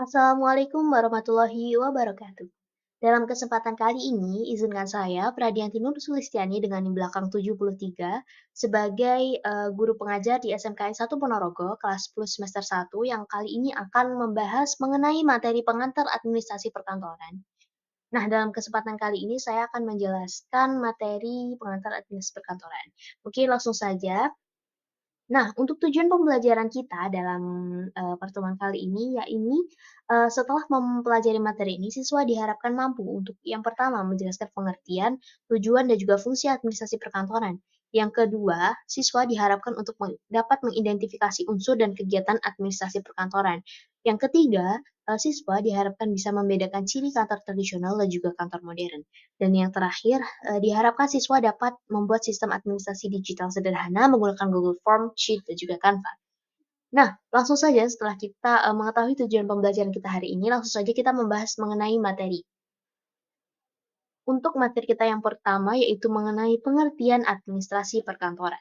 Assalamualaikum warahmatullahi wabarakatuh. Dalam kesempatan kali ini, izinkan saya, Pradianti Nur Sulistiani dengan NIM belakang 73, sebagai guru pengajar di SMKN 1 Ponorogo, kelas 10 semester 1, yang kali ini akan membahas mengenai materi pengantar administrasi perkantoran. Nah, dalam kesempatan kali ini saya akan menjelaskan materi pengantar administrasi perkantoran. Mungkin langsung saja. Nah, untuk tujuan pembelajaran kita dalam, pertemuan kali ini, setelah mempelajari materi ini, siswa diharapkan mampu untuk yang pertama menjelaskan pengertian, tujuan, dan juga fungsi administrasi perkantoran. Yang kedua, siswa diharapkan untuk dapat mengidentifikasi unsur dan kegiatan administrasi perkantoran. Yang ketiga, siswa diharapkan bisa membedakan ciri kantor tradisional dan juga kantor modern. Dan yang terakhir, diharapkan siswa dapat membuat sistem administrasi digital sederhana menggunakan Google Form, Sheet, dan juga Canva. Nah, langsung saja setelah kita mengetahui tujuan pembelajaran kita hari ini, langsung saja kita membahas mengenai materi. Untuk materi kita yang pertama yaitu mengenai pengertian administrasi perkantoran.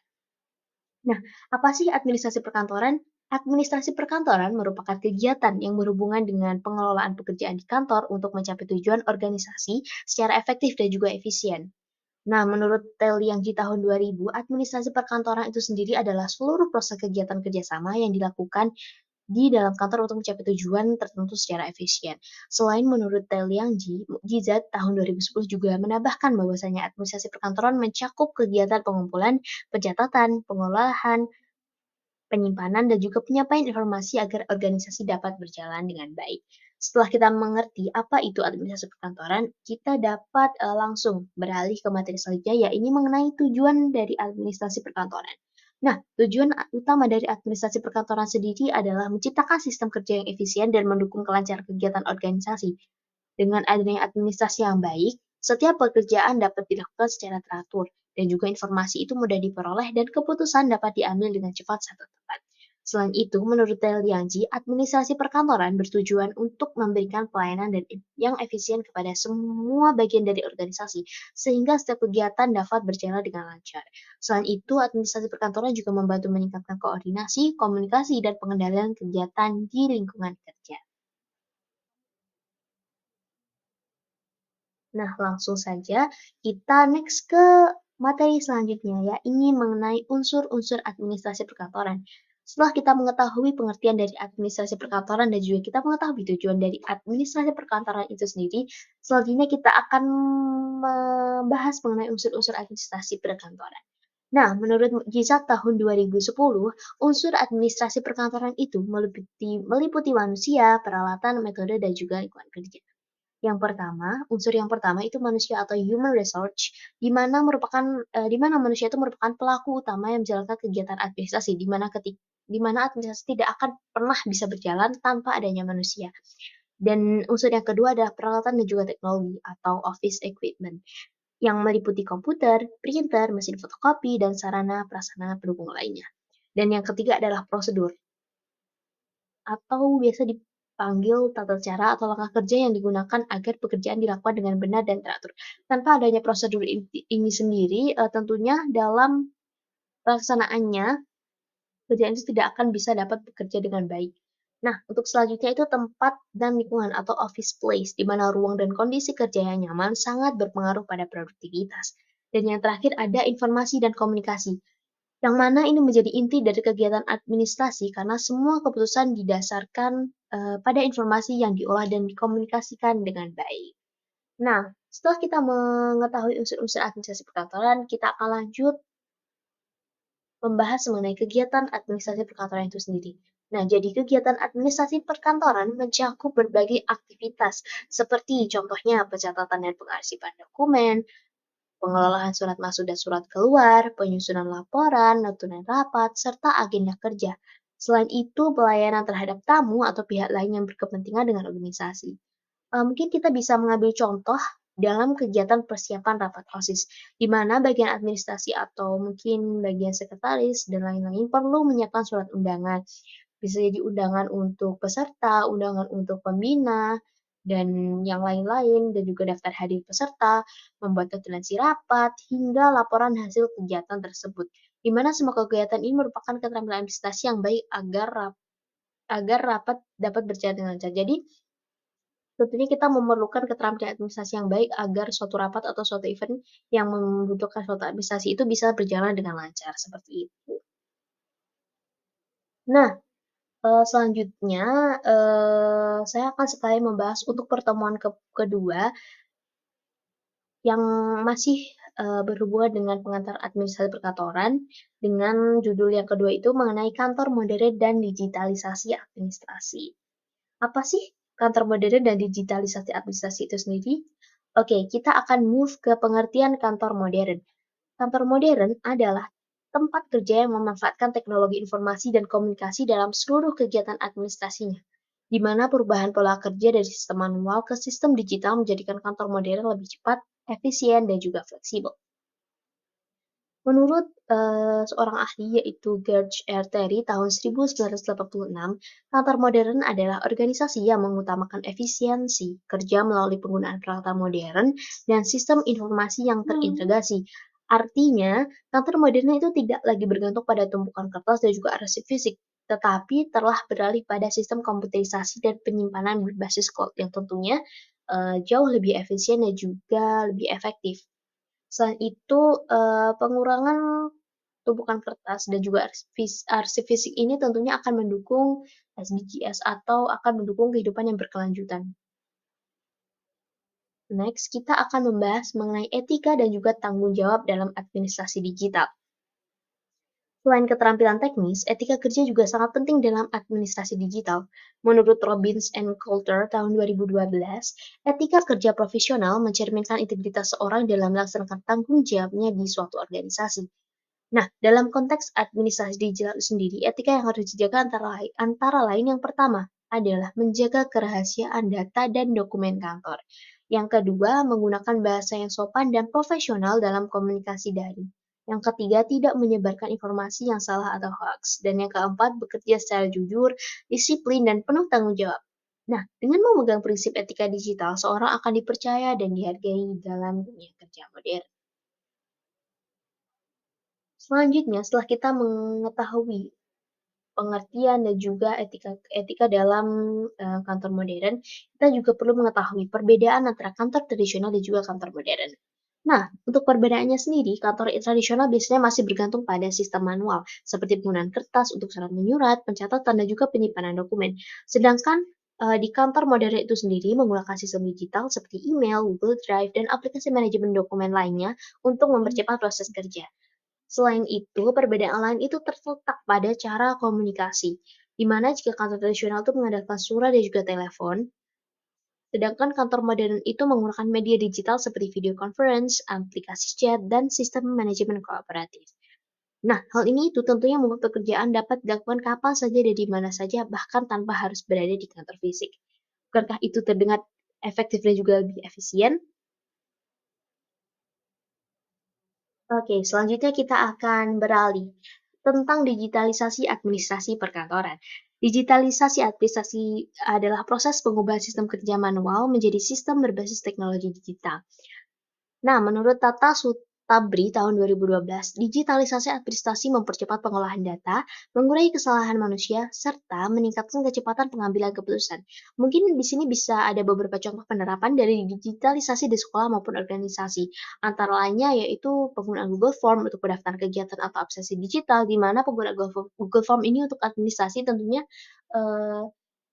Nah, apa sih administrasi perkantoran? Administrasi perkantoran merupakan kegiatan yang berhubungan dengan pengelolaan pekerjaan di kantor untuk mencapai tujuan organisasi secara efektif dan juga efisien. Nah, menurut Liang di tahun 2000, administrasi perkantoran itu sendiri adalah seluruh proses kegiatan kerjasama yang dilakukan di dalam kantor untuk mencapai tujuan tertentu secara efisien. Selain menurut Liang Jizat tahun 2010 juga menambahkan bahwasanya administrasi perkantoran mencakup kegiatan pengumpulan, pencatatan, pengolahan, penyimpanan, dan juga penyampaian informasi agar organisasi dapat berjalan dengan baik. Setelah kita mengerti apa itu administrasi perkantoran, kita dapat langsung beralih ke materi selanjutnya, yaitu mengenai tujuan dari administrasi perkantoran. Nah, tujuan utama dari administrasi perkantoran sendiri adalah menciptakan sistem kerja yang efisien dan mendukung kelancaran kegiatan organisasi. Dengan adanya administrasi yang baik, setiap pekerjaan dapat dilakukan secara teratur, dan juga informasi itu mudah diperoleh dan keputusan dapat diambil dengan cepat serta tepat. Selain itu, menurut Liangji, administrasi perkantoran bertujuan untuk memberikan pelayanan yang efisien kepada semua bagian dari organisasi, sehingga setiap kegiatan dapat berjalan dengan lancar. Selain itu, administrasi perkantoran juga membantu meningkatkan koordinasi, komunikasi, dan pengendalian kegiatan di lingkungan kerja. Nah, langsung saja kita next ke materi selanjutnya, ya, ini mengenai unsur-unsur administrasi perkantoran. Setelah kita mengetahui pengertian dari administrasi perkantoran dan juga kita mengetahui tujuan dari administrasi perkantoran itu sendiri, selanjutnya kita akan membahas mengenai unsur-unsur administrasi perkantoran. Nah, menurut Mukjizat tahun 2010, unsur administrasi perkantoran itu meliputi manusia, peralatan, metode, dan juga lingkungan kerja. Unsur yang pertama itu manusia atau human resource, di mana manusia itu merupakan pelaku utama yang menjalankan kegiatan administrasi, di mana administrasi tidak akan pernah bisa berjalan tanpa adanya manusia. Dan unsur yang kedua adalah peralatan dan juga teknologi atau office equipment, yang meliputi komputer, printer, mesin fotokopi, dan sarana prasarana pendukung lainnya. Dan yang ketiga adalah prosedur, atau biasa dipanggil tata cara atau langkah kerja yang digunakan agar pekerjaan dilakukan dengan benar dan teratur. Tanpa adanya prosedur ini sendiri, tentunya dalam pelaksanaannya, kerjaan itu tidak akan bisa dapat bekerja dengan baik. Nah, untuk selanjutnya itu tempat dan lingkungan atau office place, di mana ruang dan kondisi kerja yang nyaman sangat berpengaruh pada produktivitas. Dan yang terakhir ada informasi dan komunikasi, yang mana ini menjadi inti dari kegiatan administrasi karena semua keputusan didasarkan pada informasi yang diolah dan dikomunikasikan dengan baik. Nah, setelah kita mengetahui unsur-unsur administrasi perkantoran, kita akan lanjut membahas mengenai kegiatan administrasi perkantoran itu sendiri. Nah, jadi kegiatan administrasi perkantoran mencakup berbagai aktivitas, seperti contohnya pencatatan dan pengarsipan dokumen, pengelolaan surat masuk dan surat keluar, penyusunan laporan, notulen rapat, serta agenda kerja. Selain itu, pelayanan terhadap tamu atau pihak lain yang berkepentingan dengan organisasi. Mungkin kita bisa mengambil contoh dalam kegiatan persiapan rapat OSIS, di mana bagian administrasi atau mungkin bagian sekretaris dan lain-lain perlu menyiapkan surat undangan. Bisa jadi undangan untuk peserta, undangan untuk pembina, dan yang lain-lain, dan juga daftar hadir peserta, membuat notulensi rapat, hingga laporan hasil kegiatan tersebut. Di mana semua kegiatan ini merupakan keterampilan administrasi yang baik agar rapat dapat berjalan dengan lancar. Jadi, tentunya kita memerlukan keterampilan administrasi yang baik agar suatu rapat atau suatu event yang membutuhkan suatu administrasi itu bisa berjalan dengan lancar, seperti itu. Nah, selanjutnya, saya akan sekali membahas untuk pertemuan kedua yang masih, berhubungan dengan pengantar administrasi perkantoran, dengan judul yang kedua itu mengenai kantor modern dan digitalisasi administrasi. Apa sih kantor modern dan digitalisasi administrasi itu sendiri? Oke, kita akan move ke pengertian kantor modern. Kantor modern adalah tempat kerja yang memanfaatkan teknologi informasi dan komunikasi dalam seluruh kegiatan administrasinya, di mana perubahan pola kerja dari sistem manual ke sistem digital menjadikan kantor modern lebih cepat, efisien, dan juga fleksibel. Menurut seorang ahli yaitu George R. Terry tahun 1986, kantor modern adalah organisasi yang mengutamakan efisiensi kerja melalui penggunaan peralatan modern dan sistem informasi yang terintegrasi. Artinya, kantor modern itu tidak lagi bergantung pada tumpukan kertas dan juga arsip fisik, tetapi telah beralih pada sistem komputerisasi dan penyimpanan berbasis cloud yang tentunya jauh lebih efisien dan juga lebih efektif. Selain itu, pengurangan tumpukan kertas dan juga arsip fisik ini tentunya akan mendukung SDGs atau akan mendukung kehidupan yang berkelanjutan. Next, kita akan membahas mengenai etika dan juga tanggung jawab dalam administrasi digital. Selain keterampilan teknis, etika kerja juga sangat penting dalam administrasi digital. Menurut Robbins and Coulter tahun 2012, etika kerja profesional mencerminkan integritas seorang dalam melaksanakan tanggung jawabnya di suatu organisasi. Nah, dalam konteks administrasi digital sendiri, etika yang harus dijaga antara lain yang pertama adalah menjaga kerahasiaan data dan dokumen kantor. Yang kedua, menggunakan bahasa yang sopan dan profesional dalam komunikasi daring. Yang ketiga, tidak menyebarkan informasi yang salah atau hoax. Dan yang keempat, bekerja secara jujur, disiplin, dan penuh tanggung jawab. Nah, dengan memegang prinsip etika digital, seorang akan dipercaya dan dihargai dalam dunia kerja modern. Selanjutnya, setelah kita mengetahui pengertian dan juga etika dalam kantor modern, kita juga perlu mengetahui perbedaan antara kantor tradisional dan juga kantor modern. Nah, untuk perbedaannya sendiri, kantor tradisional biasanya masih bergantung pada sistem manual, seperti penggunaan kertas untuk surat menyurat, pencatatan, dan juga penyimpanan dokumen. Sedangkan di kantor modern itu sendiri menggunakan sistem digital seperti email, Google Drive, dan aplikasi manajemen dokumen lainnya untuk mempercepat proses kerja. Selain itu, perbedaan lain itu terletak pada cara komunikasi, di mana jika kantor tradisional itu mengandalkan surat dan juga telepon, sedangkan kantor modern itu menggunakan media digital seperti video conference, aplikasi chat, dan sistem manajemen kooperatif. Nah, hal ini itu tentunya membuat pekerjaan dapat dilakukan kapan saja dan di mana saja, bahkan tanpa harus berada di kantor fisik. Bukankah itu terdengar efektif dan juga lebih efisien? Oke, selanjutnya kita akan beralih tentang digitalisasi administrasi perkantoran. Digitalisasi administrasi adalah proses pengubahan sistem kerja manual menjadi sistem berbasis teknologi digital. Nah, menurut Tata Sutabri tahun 2012, digitalisasi administrasi mempercepat pengolahan data, mengurangi kesalahan manusia, serta meningkatkan kecepatan pengambilan keputusan. Mungkin di sini bisa ada beberapa contoh penerapan dari digitalisasi di sekolah maupun organisasi. Antara lainnya yaitu penggunaan Google Form untuk pendaftaran kegiatan atau absensi digital, di mana penggunaan Google Form ini untuk administrasi tentunya eh,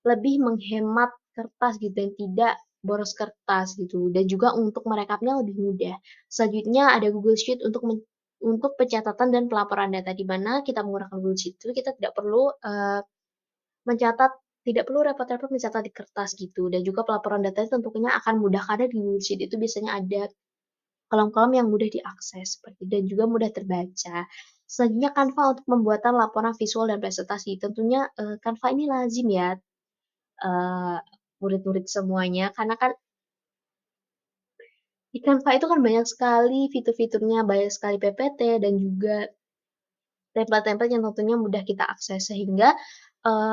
lebih menghemat kertas gitu dan tidak boros kertas gitu dan juga untuk merekapnya lebih mudah. Selanjutnya ada Google Sheet untuk pencatatan dan pelaporan data di mana kita menggunakan Google Sheet itu kita tidak perlu mencatat tidak perlu repot-repot mencatat di kertas gitu dan juga pelaporan datanya tentunya akan mudah karena di Google Sheet itu biasanya ada kolom-kolom yang mudah diakses seperti dan juga mudah terbaca. Selanjutnya Canva untuk pembuatan laporan visual dan presentasi. Tentunya Canva ini lazim ya eee, murid-murid semuanya, karena kan di Canva itu kan banyak sekali fitur-fiturnya, banyak sekali PPT dan juga template-template yang tentunya mudah kita akses sehingga,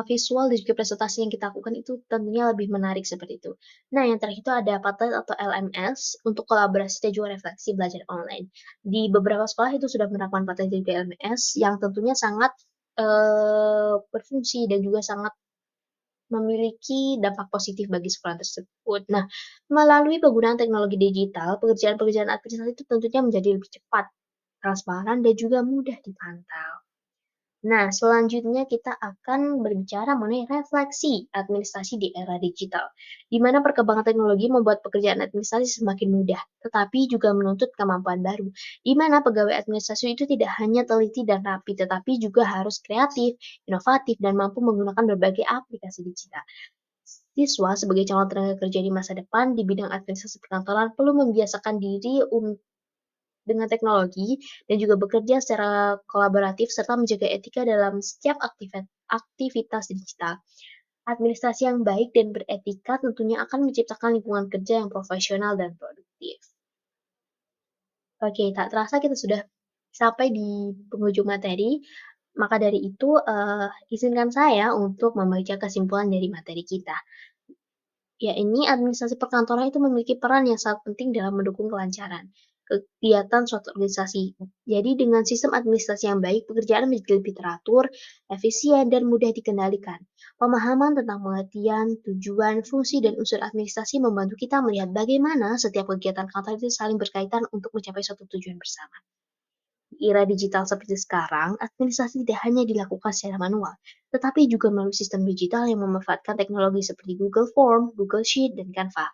visual dan juga presentasi yang kita lakukan itu tentunya lebih menarik seperti itu. Nah, yang terakhir itu ada Padlet atau LMS untuk kolaborasi dan juga refleksi belajar online. Di beberapa sekolah itu sudah menerapkan Padlet dan juga LMS yang tentunya sangat, berfungsi dan juga sangat memiliki dampak positif bagi sekolah tersebut. Nah, melalui penggunaan teknologi digital, pekerjaan-pekerjaan administrasi itu tentunya menjadi lebih cepat, transparan, dan juga mudah dipantau. Nah, selanjutnya kita akan berbicara mengenai refleksi administrasi di era digital, di mana perkembangan teknologi membuat pekerjaan administrasi semakin mudah, tetapi juga menuntut kemampuan baru, di mana pegawai administrasi itu tidak hanya teliti dan rapi, tetapi juga harus kreatif, inovatif, dan mampu menggunakan berbagai aplikasi digital. Siswa sebagai calon tenaga kerja di masa depan di bidang administrasi perkantoran perlu membiasakan diri dengan teknologi dan juga bekerja secara kolaboratif serta menjaga etika dalam setiap aktivitas digital. Administrasi yang baik dan beretika tentunya akan menciptakan lingkungan kerja yang profesional dan produktif. Oke, tak terasa kita sudah sampai di penghujung materi. Maka dari itu, izinkan saya untuk membaca kesimpulan dari materi kita. Ya, ini administrasi perkantoran itu memiliki peran yang sangat penting dalam mendukung kelancaran kegiatan suatu organisasi. Jadi dengan sistem administrasi yang baik, pekerjaan menjadi lebih teratur, efisien, dan mudah dikendalikan. Pemahaman tentang pengertian, tujuan, fungsi, dan unsur administrasi membantu kita melihat bagaimana setiap kegiatan kantor itu saling berkaitan untuk mencapai suatu tujuan bersama. Di era digital seperti sekarang, administrasi tidak hanya dilakukan secara manual, tetapi juga melalui sistem digital yang memanfaatkan teknologi seperti Google Form, Google Sheet, dan Canva.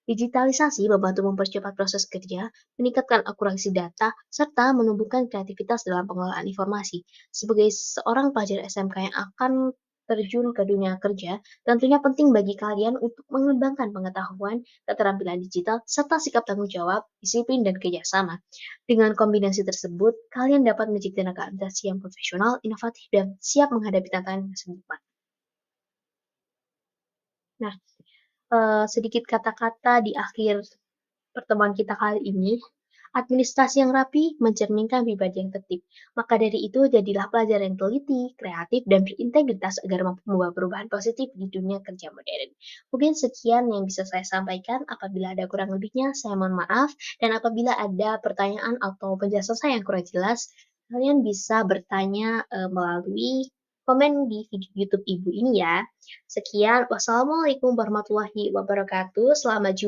Digitalisasi membantu mempercepat proses kerja, meningkatkan akurasi data, serta menumbuhkan kreativitas dalam pengelolaan informasi. Sebagai seorang pelajar SMK yang akan terjun ke dunia kerja, tentunya penting bagi kalian untuk mengembangkan pengetahuan, keterampilan digital, serta sikap tanggung jawab, disiplin, dan kerjasama. Dengan kombinasi tersebut, kalian dapat menjadi tenaga administrasi yang profesional, inovatif, dan siap menghadapi tantangan masa depan. Nah, sedikit kata-kata di akhir pertemuan kita kali ini, administrasi yang rapi mencerminkan pribadi yang tertib. Maka dari itu, jadilah pelajar yang teliti, kreatif, dan berintegritas agar mampu membawa perubahan positif di dunia kerja modern. Mungkin sekian yang bisa saya sampaikan. Apabila ada kurang lebihnya, saya mohon maaf. Dan apabila ada pertanyaan atau penjelasan saya yang kurang jelas, kalian bisa bertanya melalui komen di video YouTube Ibu ini ya. Sekian, wassalamualaikum warahmatullahi wabarakatuh. Selamat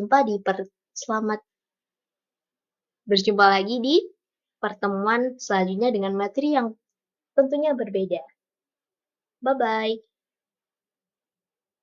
berjumpa lagi di pertemuan selanjutnya dengan materi yang tentunya berbeda. Bye-bye.